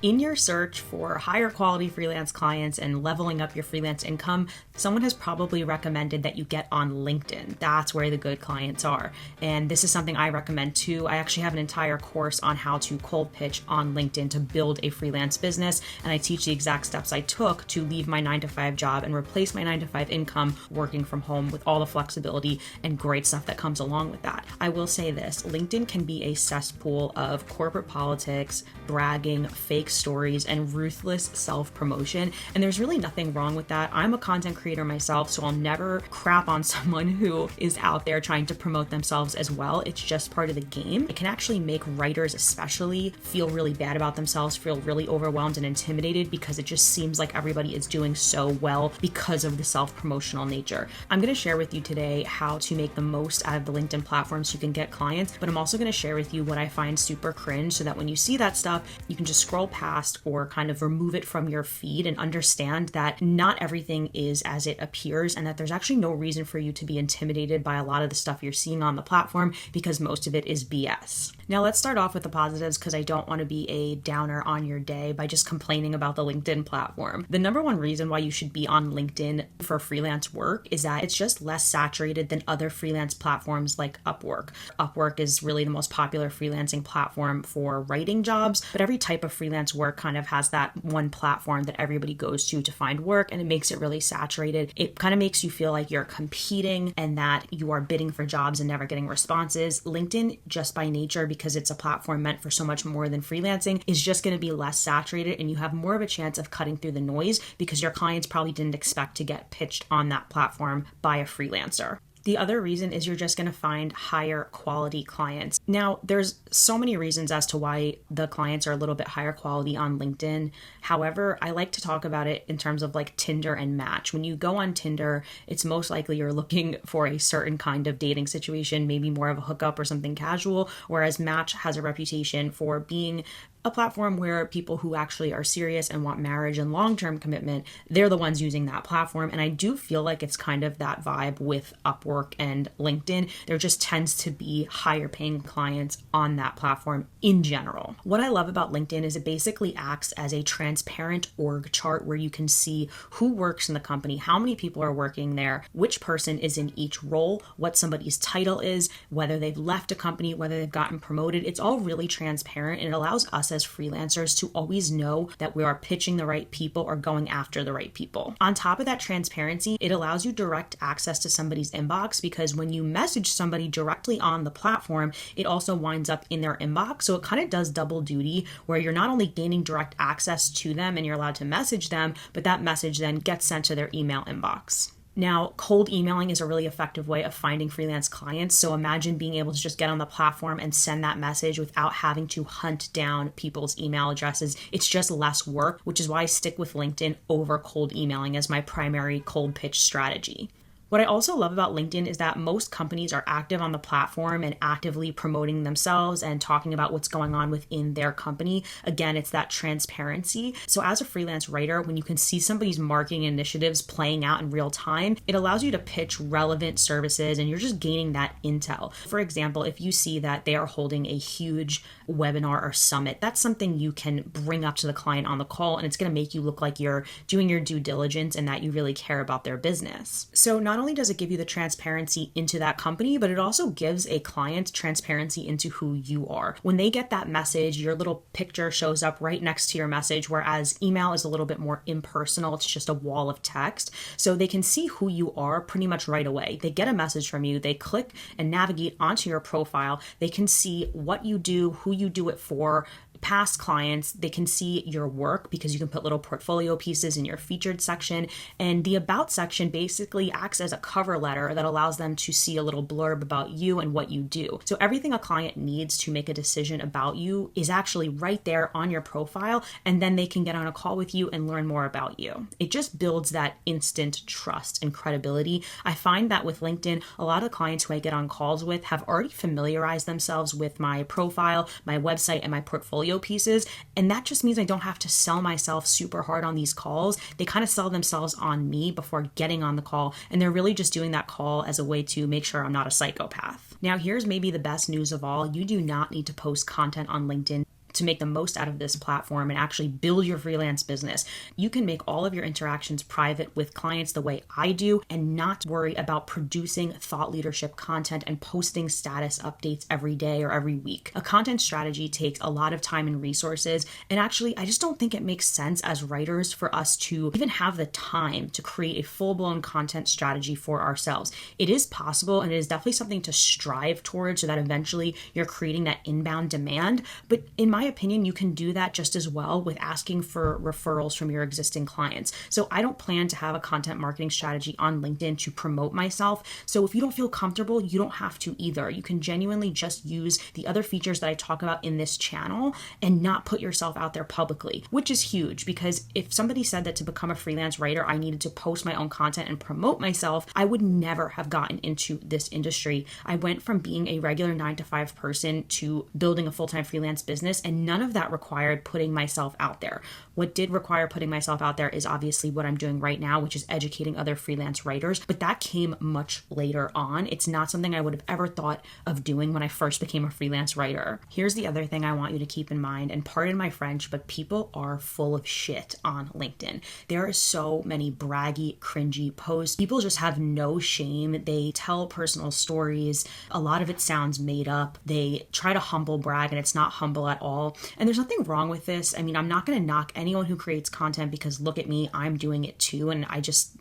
In your search for higher quality freelance clients and leveling up your freelance income, someone has probably recommended that you get on LinkedIn. That's where the good clients are. And this is something I recommend too. I actually have an entire course on how to cold pitch on LinkedIn to build a freelance business. And I teach the exact steps I took to leave my 9-to-5 job and replace my 9-to-5 income working from home with all the flexibility and great stuff that comes along with that. I will say this, LinkedIn can be a cesspool of corporate politics, bragging, fake stories, and ruthless self-promotion. And there's really nothing wrong with that. I'm a content creator myself, so I'll never crap on someone who is out there trying to promote themselves as well. It's just part of the game. It can actually make writers especially feel really bad about themselves, feel really overwhelmed and intimidated because it just seems like everybody is doing so well because of the self-promotional nature. I'm going to share with you today how to make the most out of the LinkedIn platform so you can get clients, but I'm also going to share with you what I find super cringe so that when you see that stuff, you can just scroll past or kind of remove it from your feed and understand that not everything is as it appears and that there's actually no reason for you to be intimidated by a lot of the stuff you're seeing on the platform because most of it is BS. Now let's start off with the positives because I don't want to be a downer on your day by just complaining about the LinkedIn platform. The number one reason why you should be on LinkedIn for freelance work is that it's just less saturated than other freelance platforms like Upwork. Upwork is really the most popular freelancing platform for writing jobs, but every type of freelance work kind of has that one platform that everybody goes to find work, and it makes it really saturated. It kind of makes you feel like you're competing and that you are bidding for jobs and never getting responses. LinkedIn, just by nature, because it's a platform meant for so much more than freelancing, is just going to be less saturated, and you have more of a chance of cutting through the noise because your clients probably didn't expect to get pitched on that platform by a freelancer. The other reason is you're just going to find higher quality clients. Now, there's so many reasons as to why the clients are a little bit higher quality on LinkedIn. However, I like to talk about it in terms of like Tinder and Match. When you go on Tinder, it's most likely you're looking for a certain kind of dating situation, maybe more of a hookup or something casual, whereas Match has a reputation for being a platform where people who actually are serious and want marriage and long-term commitment, they're the ones using that platform. And I do feel like it's kind of that vibe with Upwork and LinkedIn. There just tends to be higher paying clients on that platform in general. What I love about LinkedIn is it basically acts as a transparent org chart where you can see who works in the company, how many people are working there, which person is in each role, what somebody's title is, whether they've left a company, whether they've gotten promoted. It's all really transparent, and it allows us as freelancers to always know that we are pitching the right people or going after the right people. On top of that transparency, it allows you direct access to somebody's inbox because when you message somebody directly on the platform, it also winds up in their inbox. So it kind of does double duty where you're not only gaining direct access to them and you're allowed to message them, but that message then gets sent to their email inbox. Now, cold emailing is a really effective way of finding freelance clients. So imagine being able to just get on the platform and send that message without having to hunt down people's email addresses. It's just less work, which is why I stick with LinkedIn over cold emailing as my primary cold pitch strategy. What I also love about LinkedIn is that most companies are active on the platform and actively promoting themselves and talking about what's going on within their company. Again, it's that transparency. So as a freelance writer, when you can see somebody's marketing initiatives playing out in real time, it allows you to pitch relevant services and you're just gaining that intel. For example, if you see that they are holding a huge webinar or summit, that's something you can bring up to the client on the call, and it's going to make you look like you're doing your due diligence and that you really care about their business. So not only does it give you the transparency into that company, but it also gives a client transparency into who you are. When they get that message, your little picture shows up right next to your message, whereas email is a little bit more impersonal. It's just a wall of text. So they can see who you are pretty much right away. They get a message from you, they click and navigate onto your profile. They can see what you do, who you do it for, past clients. They can see your work because you can put little portfolio pieces in your featured section, and the about section basically acts as a cover letter that allows them to see a little blurb about you and what you do. So everything a client needs to make a decision about you is actually right there on your profile, and then they can get on a call with you and learn more about you. It just builds that instant trust and credibility. I find that with LinkedIn, a lot of clients who I get on calls with have already familiarized themselves with my profile, my website, and my portfolio pieces. And that just means I don't have to sell myself super hard on these calls. They kind of sell themselves on me before getting on the call. And they're really just doing that call as a way to make sure I'm not a psychopath. Now, here's maybe the best news of all. You do not need to post content on LinkedIn to make the most out of this platform and actually build your freelance business, you can make all of your interactions private with clients the way I do and not worry about producing thought leadership content and posting status updates every day or every week. A content strategy takes a lot of time and resources, and actually I just don't think it makes sense as writers for us to even have the time to create a full-blown content strategy for ourselves. It is possible, and it is definitely something to strive towards so that eventually you're creating that inbound demand. But in my opinion, you can do that just as well with asking for referrals from your existing clients. So I don't plan to have a content marketing strategy on LinkedIn to promote myself. So if you don't feel comfortable, you don't have to either. You can genuinely just use the other features that I talk about in this channel and not put yourself out there publicly, which is huge, because if somebody said that to become a freelance writer, I needed to post my own content and promote myself, I would never have gotten into this industry. I went from being a regular 9-to-5 person to building a full-time freelance business, and none of that required putting myself out there. What did require putting myself out there is obviously what I'm doing right now, which is educating other freelance writers, but that came much later on. It's not something I would have ever thought of doing when I first became a freelance writer. Here's the other thing I want you to keep in mind, and pardon my French, but people are full of shit on LinkedIn. There are so many braggy, cringy posts. People just have no shame. They tell personal stories. A lot of it sounds made up. They try to humble brag, and it's not humble at all. And there's nothing wrong with this. I mean, I'm not going to knock anyone who creates content, because look at me, I'm doing it too. And I just,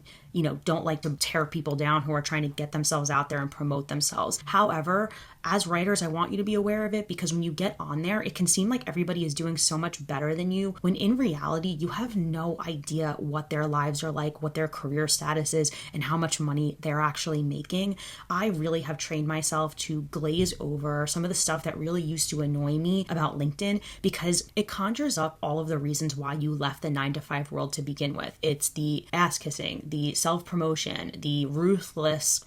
don't like to tear people down who are trying to get themselves out there and promote themselves. However, as writers, I want you to be aware of it, because when you get on there, it can seem like everybody is doing so much better than you, when in reality, you have no idea what their lives are like, what their career status is, and how much money they're actually making. I really have trained myself to glaze over some of the stuff that really used to annoy me about LinkedIn, because it conjures up all of the reasons why you left the 9-to-5 world to begin with. It's the ass kissing, the self-promotion, the ruthless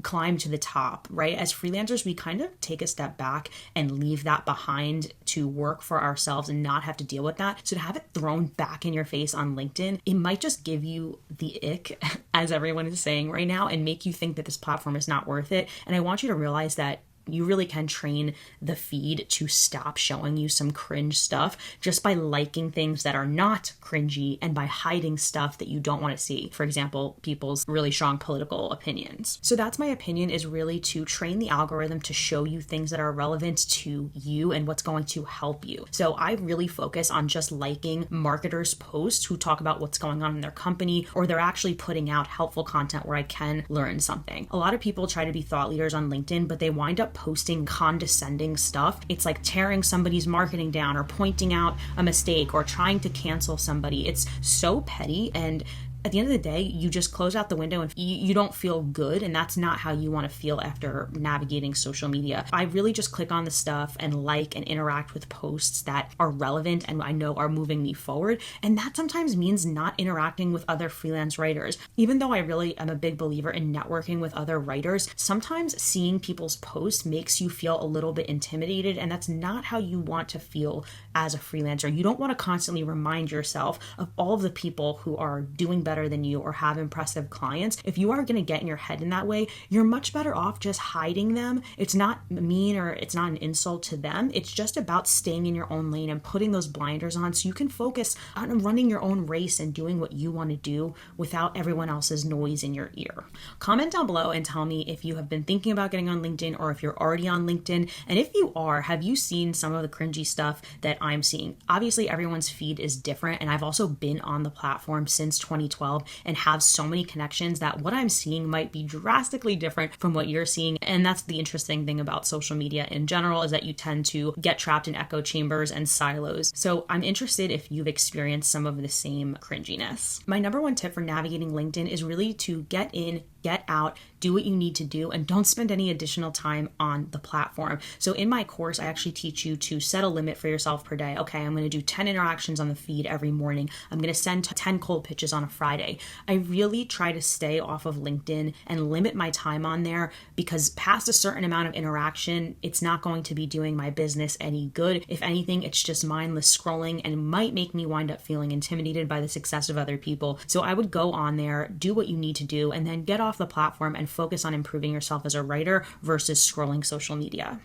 climb to the top, right? As freelancers, we kind of take a step back and leave that behind to work for ourselves and not have to deal with that. So to have it thrown back in your face on LinkedIn, it might just give you the ick, as everyone is saying right now, and make you think that this platform is not worth it. And I want you to realize that you really can train the feed to stop showing you some cringe stuff just by liking things that are not cringy and by hiding stuff that you don't want to see. For example, people's really strong political opinions. So that's my opinion, is really to train the algorithm to show you things that are relevant to you and what's going to help you. So I really focus on just liking marketers' posts who talk about what's going on in their company, or they're actually putting out helpful content where I can learn something. A lot of people try to be thought leaders on LinkedIn, but they wind up posting condescending stuff. It's like tearing somebody's marketing down or pointing out a mistake or trying to cancel somebody. It's so petty, and at the end of the day, you just close out the window and you don't feel good, and that's not how you want to feel after navigating social media. I really just click on the stuff and like and interact with posts that are relevant and I know are moving me forward, and that sometimes means not interacting with other freelance writers. Even though I really am a big believer in networking with other writers, sometimes seeing people's posts makes you feel a little bit intimidated, and that's not how you want to feel as a freelancer. You don't want to constantly remind yourself of all of the people who are doing better than you or have impressive clients. If you are going to get in your head in that way, you're much better off just hiding them. It's not mean or it's not an insult to them. It's just about staying in your own lane and putting those blinders on so you can focus on running your own race and doing what you want to do without everyone else's noise in your ear. Comment down below and tell me if you have been thinking about getting on LinkedIn or if you're already on LinkedIn. And if you are, have you seen some of the cringy stuff that I'm seeing? Obviously, everyone's feed is different, and I've also been on the platform since 2012 and have so many connections that what I'm seeing might be drastically different from what you're seeing. And that's the interesting thing about social media in general, is that you tend to get trapped in echo chambers and silos. So I'm interested if you've experienced some of the same cringiness. My number one tip for navigating LinkedIn is really to get in, get out, do what you need to do, and don't spend any additional time on the platform. So in my course, I actually teach you to set a limit for yourself per day. Okay, I'm going to do 10 interactions on the feed every morning. I'm going to send 10 cold pitches on a Friday. I really try to stay off of LinkedIn and limit my time on there, because past a certain amount of interaction, it's not going to be doing my business any good. If anything, it's just mindless scrolling and might make me wind up feeling intimidated by the success of other people. So I would go on there, do what you need to do, and then get off the platform and focus on improving yourself as a writer versus scrolling social media.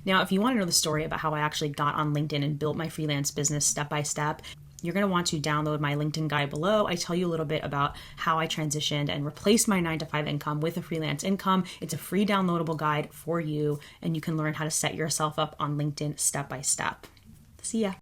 Now, if you want to know the story about how I actually got on LinkedIn and built my freelance business step by step, you're going to want to download my LinkedIn guide below. I tell you a little bit about how I transitioned and replaced my 9-to-5 income with a freelance income. It's a free downloadable guide for you, and you can learn how to set yourself up on LinkedIn step by step. See ya.